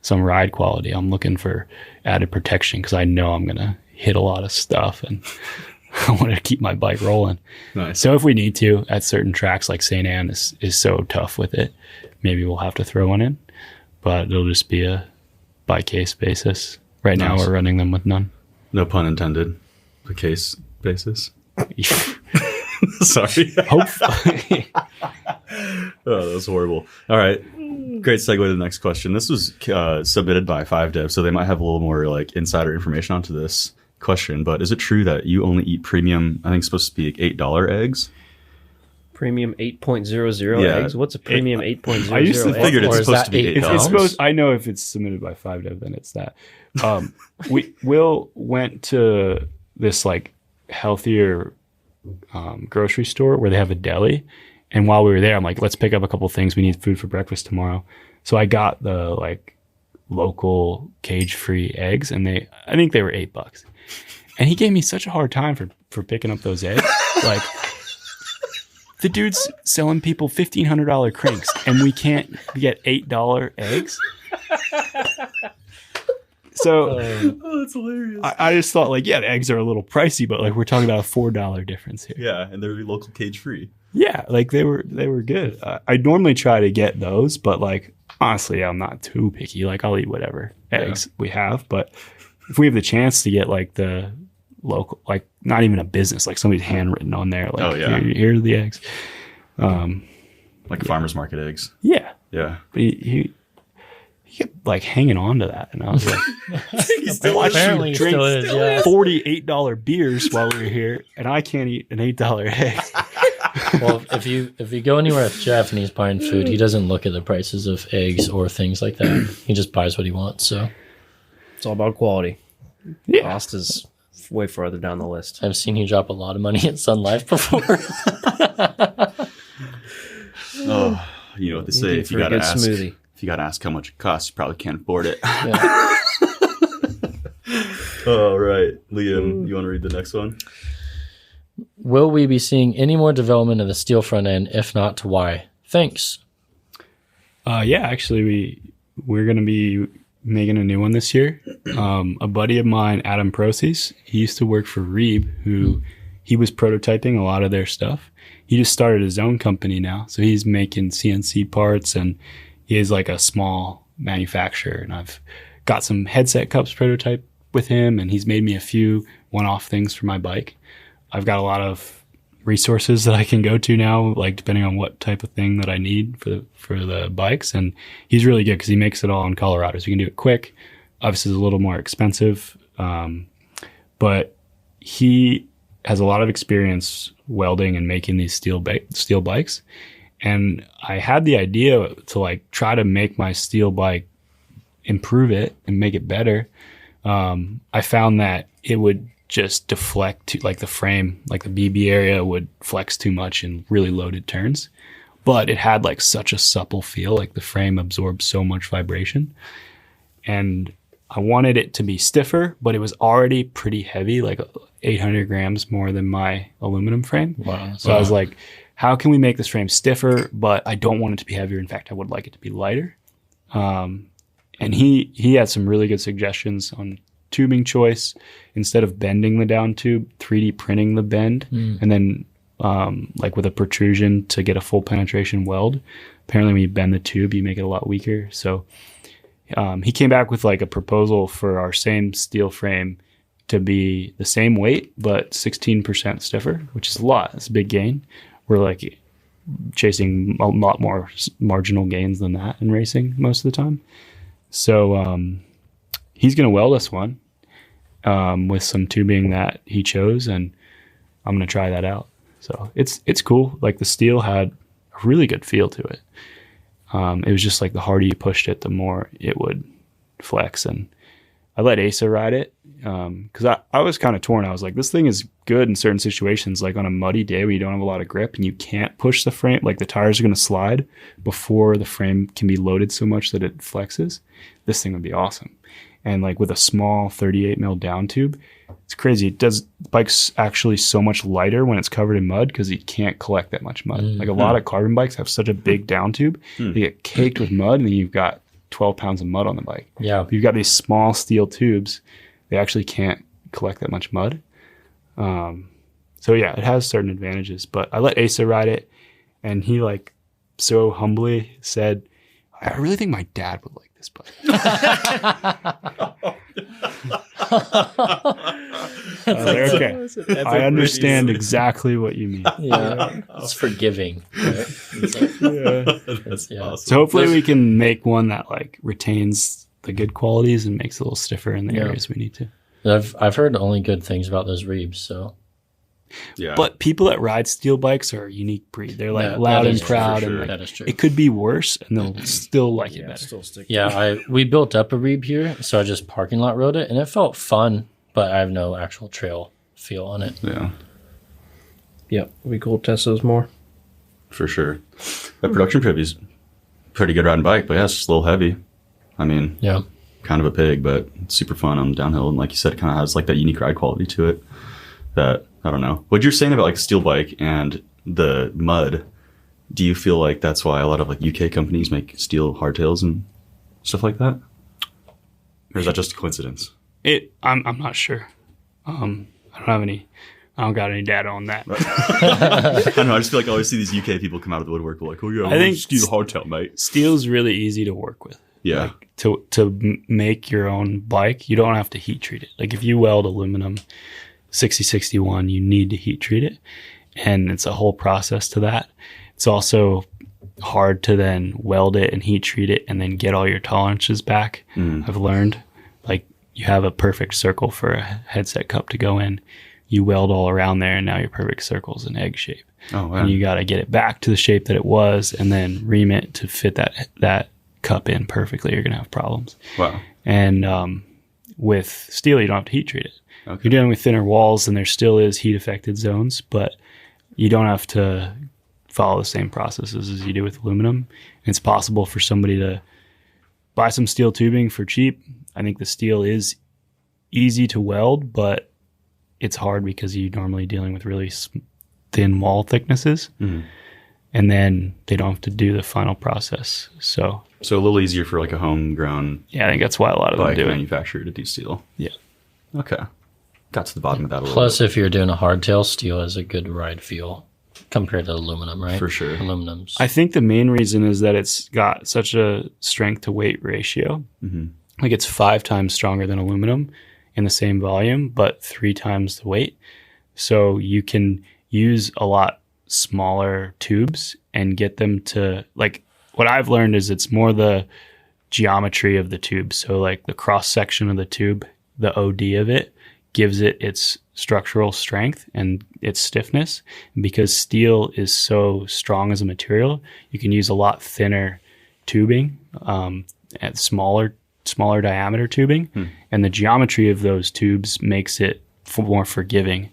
some ride quality. I'm looking for added protection because I know I'm going to hit a lot of stuff and I want to keep my bike rolling. Nice. So if we need to at certain tracks like St. Anne is so tough with it, maybe we'll have to throw one in, but it'll just be a by case basis. Right now Nice. we're running them with none. No pun intended. The case basis. Sorry. Hopefully. Oh, that's horrible. All right. Great segue to the next question. This was submitted by 5Dev, so they might have a little more like insider information onto this question. But is it true that you only eat premium, I think it's supposed to be like $8 eggs? Premium 8.00 Yeah. eggs. What's a premium 8.00? I used to egg? Figured it's Or is supposed that to be 8 8 It's pounds. supposed. I know if it's submitted by 5dev, then it's that. Will went to this like healthier grocery store where they have a deli, and while we were there, I'm like, let's pick up a couple things. We need food for breakfast tomorrow. So I got the like local cage-free eggs, and I think they were $8. And he gave me such a hard time for picking up those eggs. Like, the dude's selling people $1,500 cranks, and we can't get $8 eggs. So Oh, that's hilarious. I just thought, like, yeah, the eggs are a little pricey, but like we're talking about a $4 difference here. Yeah, and they're local cage free. Yeah, like they were good. I normally try to get those, but like honestly, I'm not too picky. Like I'll eat whatever eggs we have, but if we have the chance to get like the local, like not even a business, like somebody's handwritten on there, like here are the eggs. Like farmers market eggs. Yeah, Yeah. but he kept like hanging on to that, and I was like, He's still Apparently he drink still is, yeah. $48 beers while we were here, and I can't eat an $8 egg. Well, if you go anywhere with Jeff and he's buying food, he doesn't look at the prices of eggs or things like that. He just buys what he wants. So It's all about quality. Yeah. Cost is way further down the list. I've seen you drop a lot of money at Sun Life before. Oh, you know what they say. If you For a gotta good ask, smoothie. if you gotta ask how much it costs, you probably can't afford it. Yeah. All right, Liam, you want to read the next one? Will we be seeing any more development of the steel front end? If not, to why? Thanks. Yeah, actually, we're going to be making a new one this year. A buddy of mine, Adam Proces, he used to work for Reeb, who he was prototyping a lot of their stuff. He just started his own company now, so he's making CNC parts, and he is like a small manufacturer. And I've got some headset cups prototype with him, and he's made me a few one-off things for my bike. I've got a lot of resources that I can go to now, like depending on what type of thing that I need for the bikes. And he's really good because he makes it all in Colorado, so you can do it quick. Obviously, it's a little more expensive, but he has a lot of experience welding and making these steel bikes. And I had the idea to like try to make my steel bike, improve it and make it better. I found that it would just deflect to like the frame, like the BB area would flex too much in really loaded turns, but it had like such a supple feel, like the frame absorbed so much vibration. And I wanted it to be stiffer, but it was already pretty heavy, like 800 grams more than my aluminum frame. Wow. So I was like, how can we make this frame stiffer, but I don't want it to be heavier. In fact, I would like it to be lighter. And he had some really good suggestions on tubing choice. Instead of bending the down tube, 3D printing the bend, and then like with a protrusion to get a full penetration weld. Apparently when you bend the tube, you make it a lot weaker. So he came back with like a proposal for our same steel frame to be the same weight, but 16% stiffer, which is a lot. It's a big gain. We're like chasing a lot more marginal gains than that in racing most of the time. So he's going to weld us one with some tubing that he chose, and I'm going to try that out. So it's cool. Like the steel had a really good feel to it. It was just like the harder you pushed it, the more it would flex. And I let Asa ride it because I was kind of torn. I was like, this thing is good in certain situations, like on a muddy day where you don't have a lot of grip and you can't push the frame, like the tires are going to slide before the frame can be loaded so much that it flexes. This thing would be awesome. And like with a small 38 mil down tube, it's crazy. The bike's actually so much lighter when it's covered in mud because it can't collect that much mud. Like a lot of carbon bikes have such a big down tube, they get caked with mud, and then you've got 12 pounds of mud on the bike. Yeah. But you've got these small steel tubes, they actually can't collect that much mud. So yeah, it has certain advantages. But I let Asa ride it, and he like so humbly said, I really think my dad would like this bike. Okay. I understand exactly what you mean. Yeah. It's forgiving. Right? It's like, That's yeah. awesome. So hopefully we can make one that like retains the good qualities and makes it a little stiffer in the areas we need to. I've heard only good things about those Reebs, so Yeah. But people that ride steel bikes are a unique breed. They're like loud and proud, and like, That is true. it could be worse, and they'll still like it better. Still stick. Yeah, we built up a Reeb here, so I just parking lot rode it, and it felt fun, but I have no actual trail feel on it. Yeah, Yep. We cool to test those more. for sure. That production Privy's pretty good riding bike, but yeah, it's a little heavy. I mean, Yeah. kind of a pig, but it's super fun on downhill. And like you said, it kind of has like that unique ride quality to it that, I don't know. What you're saying about like steel bike and the mud, do you feel like that's why a lot of like UK companies make steel hardtails and stuff like that? Or is that just a coincidence? I'm not sure. I don't got any data on that. I don't know. I just feel like I always see these UK people come out of the woodwork like, oh yeah, I think steel hardtail, mate. Steel's really easy to work with. Yeah. Like, to make your own bike, you don't have to heat treat it. Like if you weld aluminum 6061, you need to heat treat it, and it's a whole process to that. It's also hard to then weld it and heat treat it and then get all your tolerances back. I've learned, like, you have a perfect circle for a headset cup to go in. You weld all around there, and now your perfect circle is an egg shape. Oh, wow. And you got to get it back to the shape that it was, and then ream it to fit that cup in perfectly. You're gonna have problems. Wow. And with steel, you don't have to heat treat it. Okay. You're dealing with thinner walls, and there still is heat affected zones, but you don't have to follow the same processes as you do with aluminum. It's possible for somebody to buy some steel tubing for cheap. I think the steel is easy to weld, but it's hard because you're normally dealing with really thin wall thicknesses. And then they don't have to do the final process. So a little easier for like a homegrown yeah, I think that's why a lot of them bike do it. manufacturer to do steel. Yeah. Okay. Got to the bottom of that a little Plus, bit. if you're doing a hardtail, steel has a good ride feel compared to aluminum, right? For sure. Aluminum's. I think the main reason is that it's got such a strength to weight ratio. Like it's 5 times stronger than aluminum in the same volume, but 3 times the weight. So you can use a lot smaller tubes and get them to, like, what I've learned is it's more the geometry of the tube. So like the cross section of the tube, the OD of it gives it its structural strength and its stiffness. And because steel is so strong as a material, you can use a lot thinner tubing, at smaller diameter tubing, and the geometry of those tubes makes it more forgiving.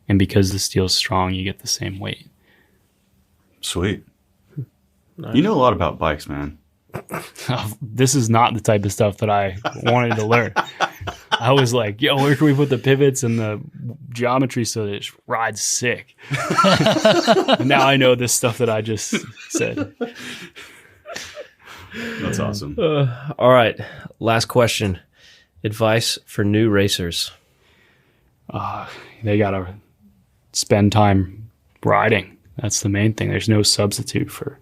And because the steel is strong, you get the same weight. Sweet. Nice. You know a lot about bikes, man. This is not the type of stuff that I wanted to learn. I was like, yo, where can we put the pivots and the geometry so that it rides sick? And now I know this stuff that I just said. That's awesome. All right. Last question. Advice for new racers. They got to spend time riding. That's the main thing. There's no substitute for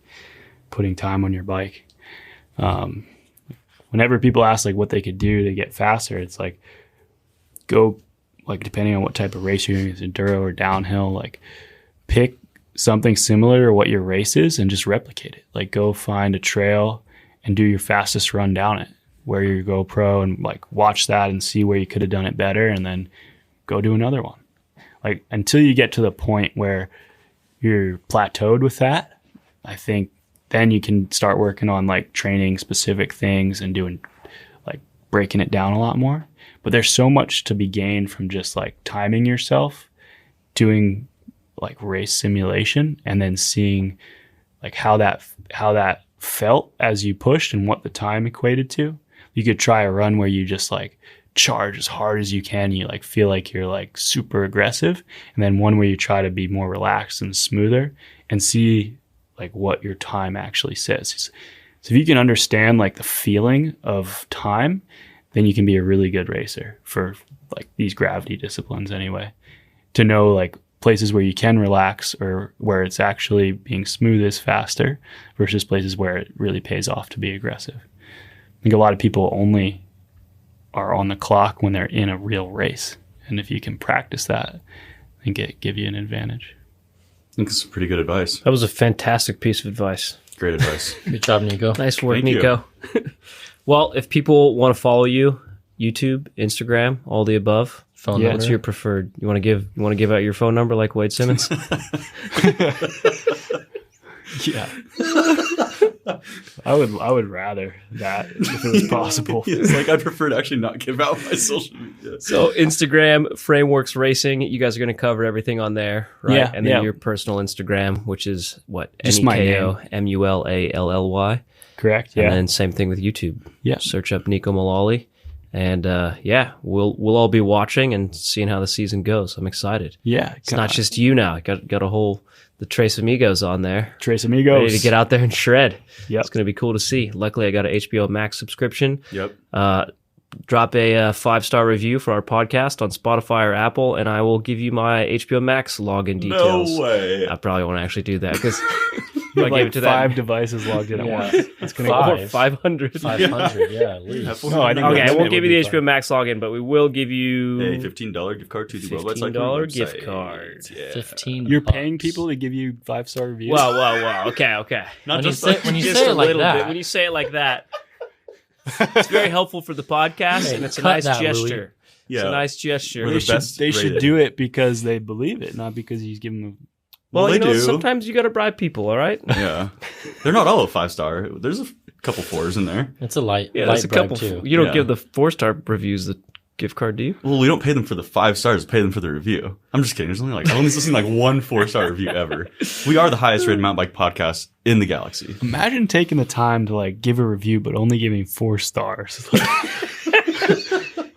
putting time on your bike. Whenever people ask like what they could do to get faster, it's like go, like, depending on what type of race you're doing, is enduro or downhill, like pick something similar to what your race is and just replicate it. Like go find a trail and do your fastest run down it. Wear your GoPro and like watch that and see where you could have done it better, and then go do another one. Like until you get to the point where you're plateaued with that, I think then you can start working on like training specific things and doing like breaking it down a lot more. But there's so much to be gained from just like timing yourself, doing like race simulation, and then seeing like how that felt as you pushed and what the time equated to. You could try a run where you just like charge as hard as you can. You like feel like you're like super aggressive, and then one where you try to be more relaxed and smoother and see like what your time actually says. So if you can understand like the feeling of time, then you can be a really good racer for like these gravity disciplines anyway. To know like places where you can relax or where it's actually being smooth is faster versus places where it really pays off to be aggressive. I think a lot of people only are on the clock when they're in a real race. And if you can practice that, I think it give you an advantage. I think it's pretty good advice. That was a fantastic piece of advice. Great advice. Good job, Nico. Nice work, Thank you. Nico. Well, if people want to follow you, YouTube, Instagram, all the above. phone Yeah. number. What's your preferred? You want to give out your phone number like Wade Simmons? Yeah. I would rather that if it was possible. It's like I prefer to actually not give out my social media. So Instagram, Frameworks Racing, you guys are going to cover everything on there, right? Yeah, And then yeah. your personal Instagram, which is what? Just my Neko Mulally. Correct. Yeah. And then same thing with YouTube. Yeah. Search up Neko Mulally. And we'll all be watching and seeing how the season goes. I'm excited. Yeah. It's not just you now. Got a whole the Tres Amigos on there. Tres Amigos. Ready to get out there and shred. Yep. It's going to be cool to see. Luckily, I got an HBO Max subscription. Yep. Drop a 5-star review for our podcast on Spotify or Apple, and I will give you my HBO Max login details. No way. I probably won't actually do that because You I have gave like it to 5 devices logged in at Yeah. once. It's gonna Five. go. 500. 500, yeah, at least. No, I think Okay, I limit won't give would you be the fine. HBO Max login, but we will give you A $15 gift card to the website. $15 gift card. Yeah. 15 You're bucks. paying people to give you 5-star reviews. Wow. Okay. Not When you just say, like, when you Just say a it like little bit. that, When you say it like that, it's very helpful for the podcast, Hey, and it's a cut nice that, gesture. yeah. It's a nice gesture. We're they the best should rated. do it because they believe it, not because you give them. Well, Well, you they know, do. sometimes you got to bribe people. All right. Yeah. They're not all a 5-star. There's a couple 4s in there. it's a light, Yeah, light there's a bribe couple. too. You don't Yeah. give the 4-star reviews the gift card, do you? Well, we don't pay them for the 5 stars. We pay them for the review. I'm just kidding. There's only I've only seen like one 4-star review ever. We are the highest rated mountain bike podcast in the galaxy. Imagine taking the time to like give a review, but only giving 4 stars.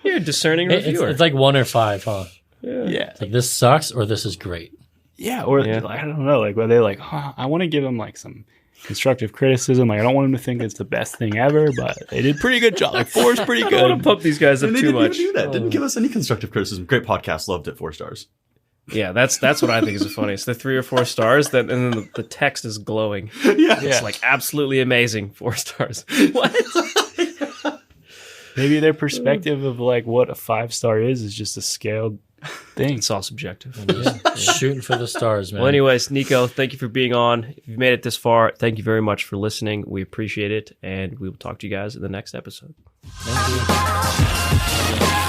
You're a discerning It's, reviewer. it's like 1 or 5, huh? Yeah. It's like this sucks or this is great. Yeah. Or Yeah. I don't know. Like, where they like, I want to give them like some constructive criticism. Like, I don't want them to think it's the best thing ever, but they did pretty good job. Like, 4 is pretty I don't want good. to pump these guys up And they too didn't even much. do that. Didn't give us any constructive criticism. Great podcast. Loved it. 4 stars. Yeah, that's what I think is the funniest. The 3 or 4 stars, and then the text is glowing. Yeah. It's like absolutely amazing. 4 stars. What? Maybe their perspective of like what a 5-star is just a scaled thing. It's all subjective. Yeah. Shooting for the stars, man. Well, anyways, Nico, thank you for being on. If you've made it this far, thank you very much for listening. We appreciate it, and we will talk to you guys in the next episode. Thank you.